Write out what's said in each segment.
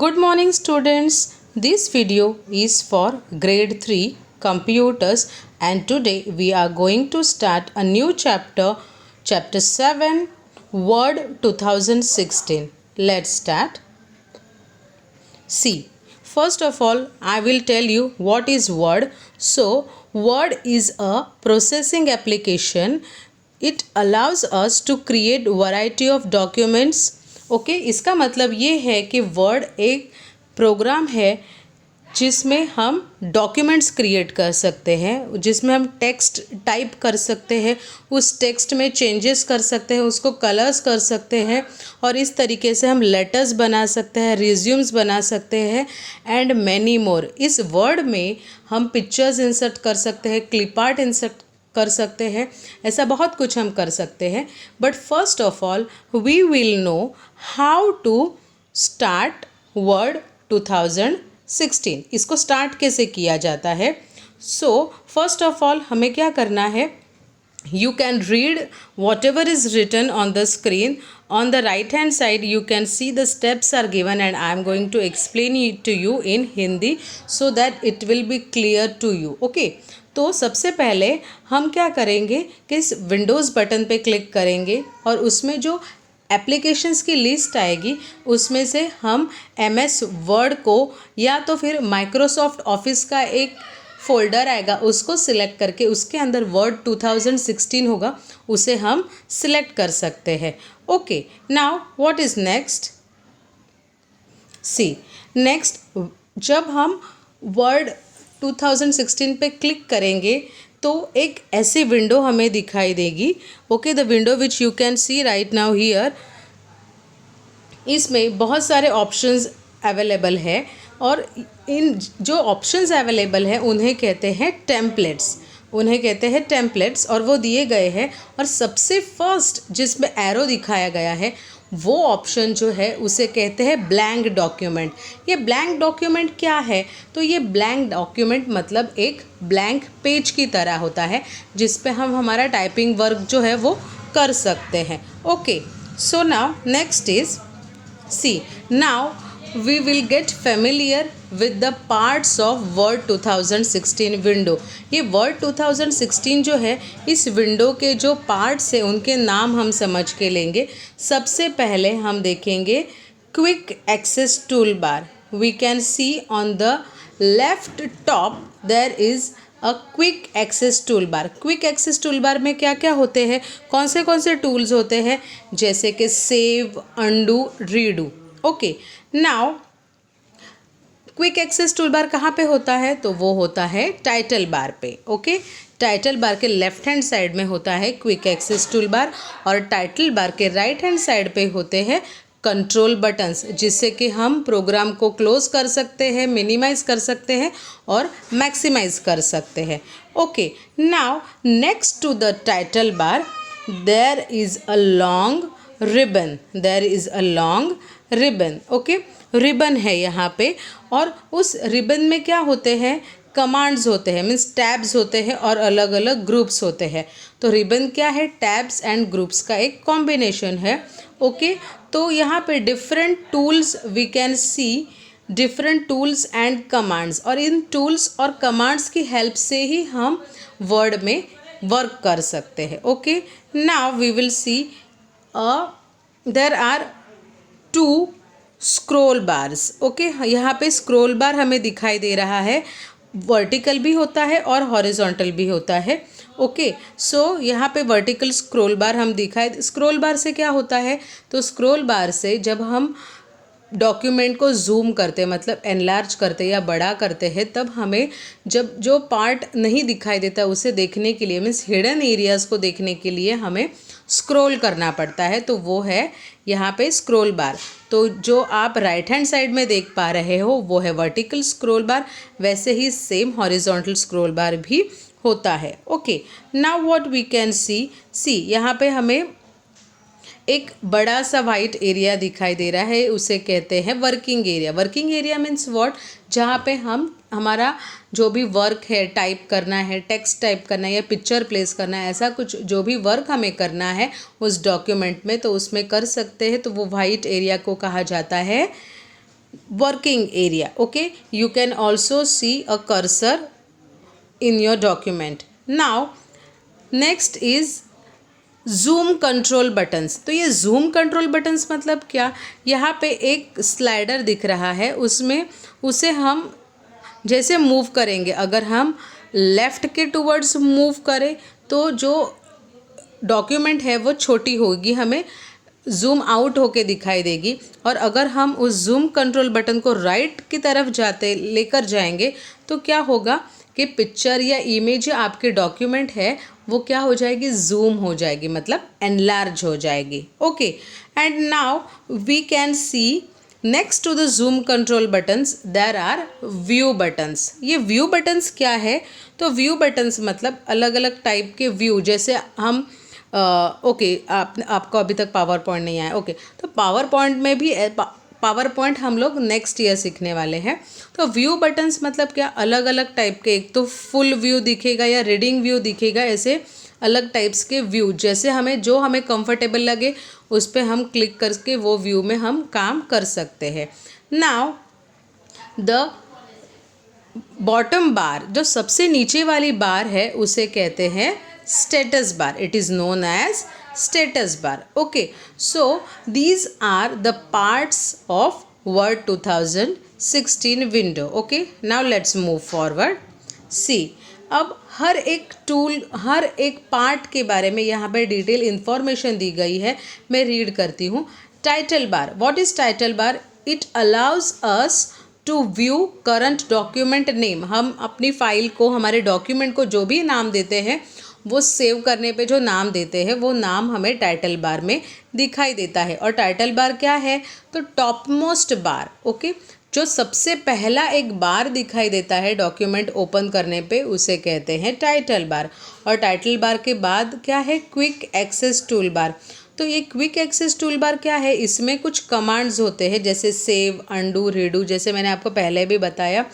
Good morning students. This video is for grade 3 computers and today we are going to start a new chapter 7 Word 2016. Let's start. See, first of all I will tell you what is Word. So Word is a processing application. It allows us to create variety of documents. Okay इसका मतलब ये है कि word एक programme है जिसमें हम documents create कर सकते हैं, जिसमें हम टेक्स्ट टाइप कर सकते हैं, उस टेक्स्ट में चेंजेस कर सकते हैं, उसको कलर्स कर सकते हैं और इस तरीके से हम लेटर्स बना सकते हैं, रिज्यूम्स बना सकते हैं एंड मैनी मोर। इस वर्ड में हम पिक्चर्स इंसर्ट कर सकते हैं, क्लिप आर्ट इंसर्ट कर सकते हैं, ऐसा बहुत कुछ हम कर सकते हैं। But first of all we will know how to start Word 2016। इसको स्टार्ट कैसे किया जाता है। सो फर्स्ट ऑफ ऑल हमें क्या करना है, you can read whatever is written on the screen. On the right hand side you can see the steps are given and I am going to explain it to you in Hindi so that it will be clear to you. Okay, तो सबसे पहले हम क्या करेंगे कि इस Windows button पे click करेंगे और उसमें जो एप्लीकेशंस की लिस्ट आएगी उसमें से हम MS वर्ड को या तो फिर माइक्रोसॉफ्ट ऑफिस का एक फोल्डर आएगा उसको सिलेक्ट करके उसके अंदर वर्ड 2016 होगा, उसे हम सिलेक्ट कर सकते हैं। Okay, now what is next. See next जब हम वर्ड 2016 पे क्लिक करेंगे तो एक ऐसी विंडो हमें दिखाई देगी। Okay, the window which you can see right now here, इसमें बहुत सारे ऑप्शंस अवेलेबल है और इन जो ऑप्शंस अवेलेबल हैं उन्हें कहते हैं टेम्पलेट्स और वो दिए गए हैं। और सबसे फर्स्ट जिसमें एरो दिखाया गया है वो ऑप्शन जो है उसे कहते हैं ब्लैंक डॉक्यूमेंट। ये ब्लैंक डॉक्यूमेंट क्या है, तो ये ब्लैंक डॉक्यूमेंट मतलब एक ब्लैंक पेज की तरह होता है जिस पे हम हमारा टाइपिंग वर्क जो है वो कर सकते हैं। Okay, so now next is see, now we will get familiar with the parts of Word 2016 window. ये Word 2016 जो है इस विंडो के जो पार्ट्स हैं उनके नाम हम समझ के लेंगे। सबसे पहले हम देखेंगे quick access tool bar. We can see on the left top there is a quick access tool bar. Quick access tool bar में क्या क्या होते हैं, कौन से टूल्स होते हैं, जैसे कि save, undo, redo. Okay, now quick access tool bar कहाँ पे होता है, तो वो होता है टाइटल बार पे। ओके, टाइटल बार के लेफ्ट हैंड साइड में होता है क्विक एक्सेस टूल बार और टाइटल बार के राइट हैंड साइड पे होते हैं कंट्रोल बटन्स, जिससे कि हम प्रोग्राम को क्लोज कर सकते हैं, मिनिमाइज कर सकते हैं और मैक्सिमाइज कर सकते हैं। Okay, now next to the title bar there is a long ribbon. Okay, ribbon है यहाँ पे और उस रिबन में क्या होते हैं, कमांड्स होते हैं, मीन्स टैब्स होते हैं और अलग अलग ग्रुप्स होते हैं। तो रिबन क्या है, टैब्स एंड ग्रुप्स का एक कॉम्बिनेशन है। ओके, तो यहाँ पे different tools we can see, different tools and commands, और इन टूल्स और कमांड्स की हेल्प से ही हम वर्ड में वर्क कर सकते हैं। Okay, now we will see there are 2 scroll bars. Okay, यहाँ पे स्क्रोल बार हमें दिखाई दे रहा है, वर्टिकल भी होता है और हॉरिजॉन्टल भी होता है। ओके, सो यहाँ पे वर्टिकल स्क्रोल बार हम स्क्रोल बार से क्या होता है, तो स्क्रोल बार से जब हम डॉक्यूमेंट को जूम करते हैं, मतलब एनलार्ज करते या बड़ा करते हैं, तब हमें जब जो पार्ट नहीं दिखाई देता उसे देखने के लिए, मीन्स हिडन एरियाज़ को देखने के लिए हमें स्क्रॉल करना पड़ता है, तो वो है यहाँ पे स्क्रॉल बार। तो जो आप राइट हैंड साइड में देख पा रहे हो वो है वर्टिकल स्क्रॉल बार, वैसे ही सेम हॉरिजॉन्टल स्क्रॉल बार भी होता है। Okay, now what we can see यहाँ पे हमें एक बड़ा सा वाइट एरिया दिखाई दे रहा है, उसे कहते हैं working area. Working area means what, जहाँ पे हम हमारा जो भी वर्क है, टाइप करना है, टेक्स्ट टाइप करना है या पिक्चर प्लेस करना है, ऐसा कुछ जो भी वर्क हमें करना है उस डॉक्यूमेंट में, तो उसमें कर सकते हैं। तो वो वाइट एरिया को कहा जाता है working area. Okay, you can also see a cursor in your document. Now next is zoom control buttons. तो ये जूम कंट्रोल बटन्स मतलब क्या, यहाँ पे एक स्लाइडर दिख रहा है, उसमें उसे हम जैसे मूव करेंगे, अगर हम लेफ़्ट के टूवर्ड्स मूव करें तो जो डॉक्यूमेंट है वो छोटी होगी, हमें जूम आउट होके दिखाई देगी. और अगर हम उस जूम कंट्रोल बटन को राइट की तरफ लेकर जाएंगे तो क्या होगा कि पिक्चर या इमेज या आपके डॉक्यूमेंट है वो क्या हो जाएगी, जूम हो जाएगी, मतलब एनलार्ज हो जाएगी. Okay, and now we can see next to the zoom control buttons there are view buttons. ये व्यू बटन्स क्या है, तो व्यू बटन्स मतलब अलग अलग टाइप के व्यू. जैसे हम आपको अभी तक पावर पॉइंट नहीं आया. ओके, तो पावर पॉइंट में भी पावर पॉइंट हम लोग नेक्स्ट ईयर सीखने वाले हैं. तो व्यू बटन्स मतलब क्या, अलग अलग टाइप के, एक तो फुल व्यू दिखेगा या रीडिंग व्यू दिखेगा, ऐसे अलग टाइप्स के व्यू. जैसे हमें कंफर्टेबल लगे उस पर हम क्लिक करके वो व्यू में हम काम कर सकते हैं. नाउ द बॉटम बार, जो सबसे नीचे वाली बार है उसे कहते हैं status bar. It is known as status bar. Okay, so these are the parts of Word 2016 window. Okay, now let's move forward. See, अब हर एक टूल, हर एक पार्ट के बारे में यहाँ पे डिटेल इन्फॉर्मेशन दी गई है. मैं रीड करती हूँ. Title bar. What is title bar? It allows us to view current document name. हम अपनी फाइल को, हमारे डॉक्यूमेंट को जो भी नाम देते हैं, वो सेव करने पे जो नाम देते हैं वो नाम हमें टाइटल बार में दिखाई देता है. और टाइटल बार क्या है, तो टॉप मोस्ट बार. ओके, जो सबसे पहला एक बार दिखाई देता है डॉक्यूमेंट ओपन करने पे उसे कहते हैं टाइटल बार. और टाइटल बार के बाद क्या है, क्विक एक्सेस टूल बार. तो ये क्विक एक्सेस टूल बार क्या है, इसमें कुछ कमांड्स होते हैं जैसे सेव, अंडू, रीडू, जैसे मैंने आपको पहले भी बताया.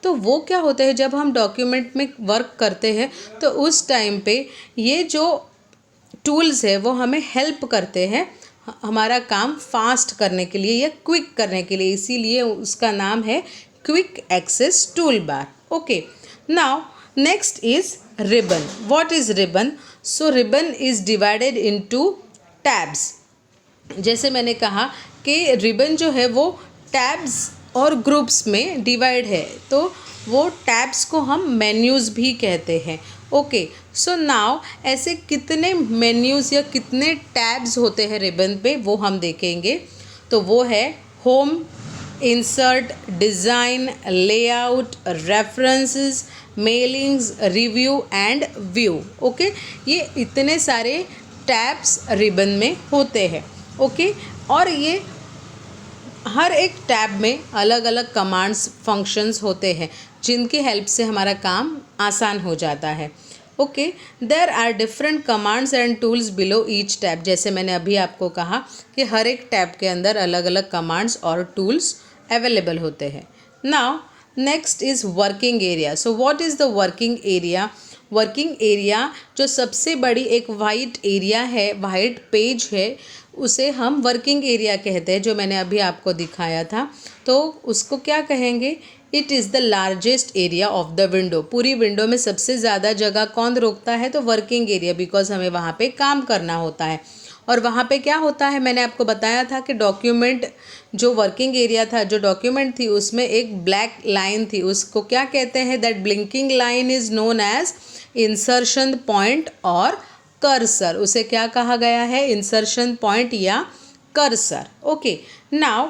तो वो क्या होता है, जब हम डॉक्यूमेंट में वर्क करते हैं तो उस टाइम पे ये जो टूल्स है वो हमें हेल्प करते हैं हमारा काम फास्ट करने के लिए या क्विक करने के लिए. इसीलिए उसका नाम है quick access tool bar. Okay, now next is ribbon. What is ribbon? So ribbon is divided into tabs. जैसे मैंने कहा कि रिबन जो है वो टैब्स और ग्रुप्स में डिवाइड है, तो वो टैब्स को हम मेन्यूज़ भी कहते हैं. ओके, सो नाउ ऐसे कितने मेन्यूज़ या कितने टैब्स होते हैं रिबन पे वो हम देखेंगे. तो वो है home, insert, design, layout, references, mailings, review and view. Okay, ये इतने सारे टैब्स रिबन में होते हैं. ओके, और ये हर एक टैब में अलग अलग कमांड्स, फंक्शंस होते हैं जिनकी हेल्प से हमारा काम आसान हो जाता है. Okay, there are different commands and tools below each tab. जैसे मैंने अभी आपको कहा कि हर एक टैब के अंदर अलग अलग कमांड्स और टूल्स अवेलेबल होते हैं. Now next is working area. So what is the working area? Working area जो सबसे बड़ी एक वाइट एरिया है, वाइट पेज है, उसे हम वर्किंग एरिया कहते हैं, जो मैंने अभी आपको दिखाया था. तो उसको क्या कहेंगे? It is the largest area of the window. पूरी विंडो में सबसे ज़्यादा जगह कौन रोकता है? तो वर्किंग एरिया, बिकॉज हमें वहाँ पे काम करना होता है. और वहाँ पे क्या होता है, मैंने आपको बताया था कि डॉक्यूमेंट, जो वर्किंग एरिया था, जो डॉक्यूमेंट थी उसमें एक ब्लैक लाइन थी, उसको क्या कहते हैं? That blinking line is known as insertion point और कर्सर. उसे क्या कहा गया है? इंसर्शन पॉइंट या cursor. Okay, now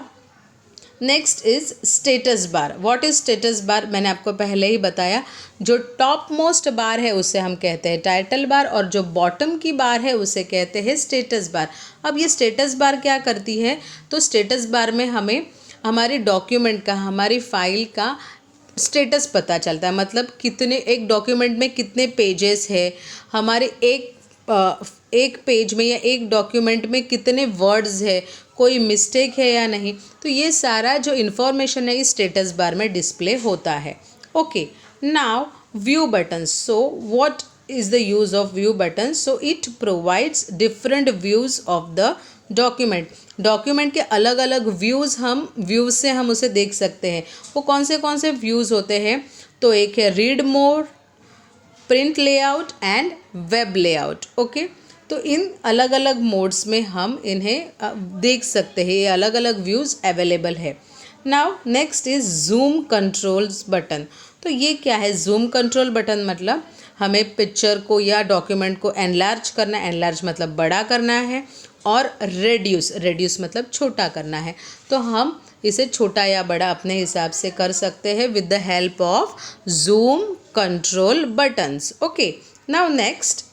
next is status bar. What is status bar? मैंने आपको पहले ही बताया, जो टॉप मोस्ट बार है उसे हम कहते हैं टाइटल बार, और जो बॉटम की बार है उसे कहते हैं स्टेटस बार. अब ये स्टेटस बार क्या करती है? तो स्टेटस बार में हमें हमारे डॉक्यूमेंट का, हमारी फाइल का स्टेटस पता चलता है. मतलब कितने, एक डॉक्यूमेंट में कितने पेजेस है, हमारे एक पेज में या एक डॉक्यूमेंट में कितने वर्ड्स है, कोई मिस्टेक है या नहीं. तो ये सारा जो इन्फॉर्मेशन है इस स्टेटस बार में डिस्प्ले होता है. Okay, now view buttons. So what is the use of view buttons? So it provides different views of the document, document के अलग अलग व्यूज़ से हम उसे देख सकते हैं। वो कौन से व्यूज़ होते हैं? तो एक है read more, print layout and web layout. Okay, तो इन अलग अलग मोड्स में हम इन्हें देख सकते हैं। ये अलग अलग व्यूज़ अवेलेबल है। Now next is zoom controls button. तो ये क्या है? जूम कंट्रोल बटन मतलब हमें पिक्चर को या डॉक्यूमेंट को एनलार्ज करना, एनलार्ज मतलब बड़ा करना है, और रेड्यूस मतलब छोटा करना है। तो हम इसे छोटा या बड़ा अपने हिसाब से कर सकते हैं with the help of zoom control buttons. Okay, now next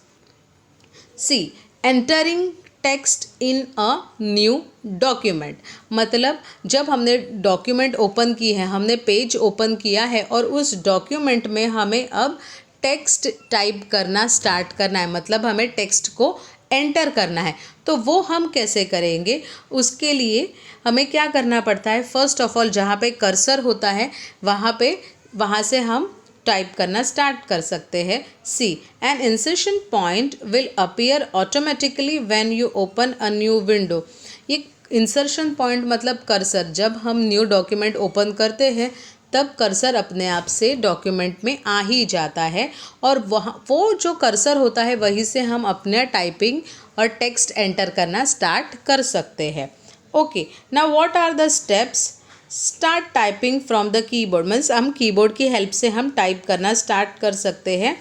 see entering text in a new document. मतलब जब हमने डॉक्यूमेंट ओपन की है, हमने पेज ओपन किया है और उस डॉक्यूमेंट में हमें अब टेक्स्ट टाइप करना स्टार्ट करना है, मतलब हमें टेक्स्ट को एंटर करना है। तो वो हम कैसे करेंगे? उसके लिए हमें क्या करना पड़ता है? फर्स्ट ऑफ ऑल जहाँ पे कर्सर होता है वहाँ से हम टाइप करना स्टार्ट कर सकते हैं। See an insertion point will appear automatically when you open a new window. ये इंसर्शन पॉइंट मतलब कर्सर, जब हम न्यू डॉक्यूमेंट ओपन करते हैं तब कर्सर अपने आप से डॉक्यूमेंट में आ ही जाता है, और वहाँ वो जो कर्सर होता है वहीं से हम अपना टाइपिंग और टेक्स्ट एंटर करना स्टार्ट कर सकते हैं। Okay, now what are the steps? Start typing from the keyboard, means हम कीबोर्ड की हेल्प से हम टाइप करना स्टार्ट कर सकते हैं।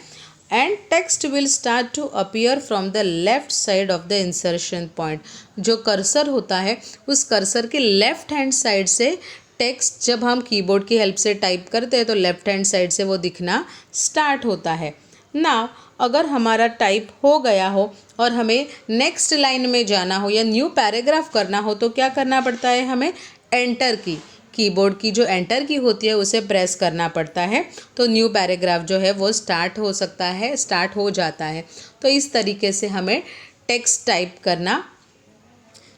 And text will start to appear from the left side of the insertion point. जो कर्सर होता है उस कर्सर के लेफ्ट हैंड साइड से टेक्स्ट, जब हम कीबोर्ड की हेल्प से टाइप करते हैं तो लेफ्ट हैंड साइड से वो दिखना स्टार्ट होता है। नाउ अगर हमारा टाइप हो गया हो और हमें नेक्स्ट लाइन में जाना हो या न्यू पैराग्राफ करना हो तो क्या करना पड़ता है? हमें एंटर की, कीबोर्ड की जो एंटर की होती है उसे प्रेस करना पड़ता है, तो न्यू पैराग्राफ जो है वो स्टार्ट हो जाता है। तो इस तरीके से हमें टेक्स्ट टाइप करना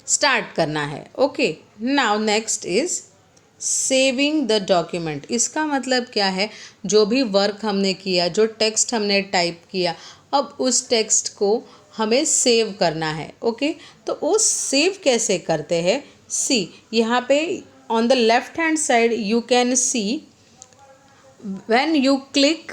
स्टार्ट करना है। Okay, now next is saving the document. इसका मतलब क्या है? जो भी वर्क हमने किया, जो टेक्स्ट हमने टाइप किया, अब उस टेक्स्ट को हमें सेव करना है। ओके, तो वो सेव कैसे करते हैं? सी यहाँ पे on the left hand side you can see when you click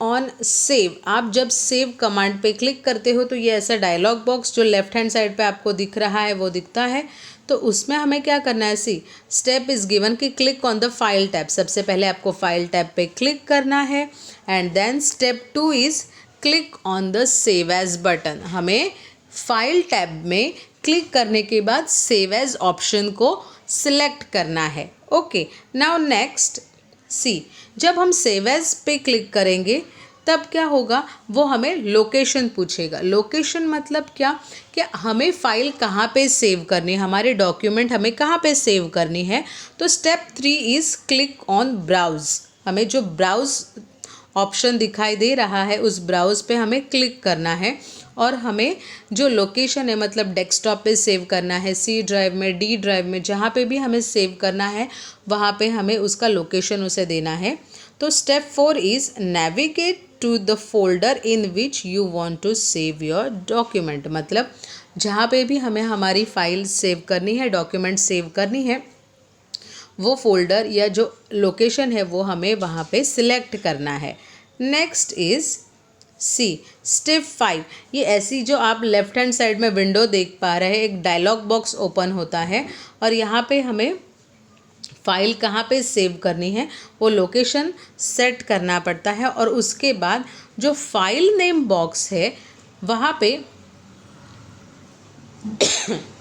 on save। आप जब सेव कमांड पे क्लिक करते हो तो ये ऐसा डायलॉग बॉक्स जो लेफ्ट हैंड साइड पे आपको दिख रहा है वो दिखता है। तो उसमें हमें क्या करना है? सी स्टेप इज़ गिवन कि click on the file tab. सबसे पहले आपको फाइल टैब पे क्लिक करना है and then step 2 is click on the save as button. हमें फाइल टैब में क्लिक करने के बाद सेव एज ऑप्शन को सिलेक्ट करना है। ओके, नाउ नेक्स्ट सी जब हम सेव एज पे क्लिक करेंगे तब क्या होगा? वो हमें लोकेशन पूछेगा। लोकेशन मतलब क्या? कि हमें फ़ाइल कहाँ पे सेव करनी है, हमारे डॉक्यूमेंट हमें कहाँ पे सेव करनी है। तो step 3 is click on browse. हमें जो ब्राउज़ ऑप्शन दिखाई दे रहा है उस ब्राउज़ पे हमें क्लिक करना है और हमें जो लोकेशन है मतलब डेस्कटॉप पे सेव करना है, सी ड्राइव में, डी ड्राइव में, जहाँ पे भी हमें सेव करना है वहाँ पे हमें उसका लोकेशन उसे देना है। तो step 4 is navigate to the folder in which you want to save your document. मतलब जहाँ पे भी हमें हमारी फाइल सेव करनी है, डॉक्यूमेंट सेव करनी है, वो फोल्डर या जो लोकेशन है वो हमें वहाँ पे सिलेक्ट करना है। Next is see step 5। ये ऐसी जो आप लेफ्ट हैंड साइड में विंडो देख पा रहे हैं, एक डायलॉग बॉक्स ओपन होता है और यहाँ पे हमें फाइल कहाँ पे सेव करनी है वो लोकेशन सेट करना पड़ता है। और उसके बाद जो फाइल नेम बॉक्स है वहाँ पे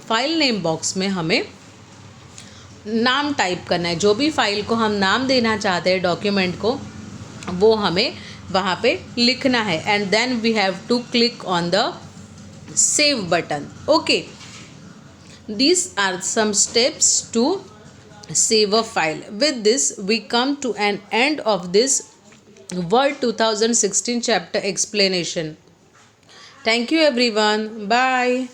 फाइल नेम बॉक्स में हमें नाम टाइप करना है। जो भी फाइल को हम नाम देना चाहते हैं डॉक्यूमेंट को, वो हमें वहाँ पे लिखना है and then we have to click on the save button. Okay, these are some steps to save a file. With this we come to an end of this Word 2016 chapter explanation. Thank you everyone. Bye.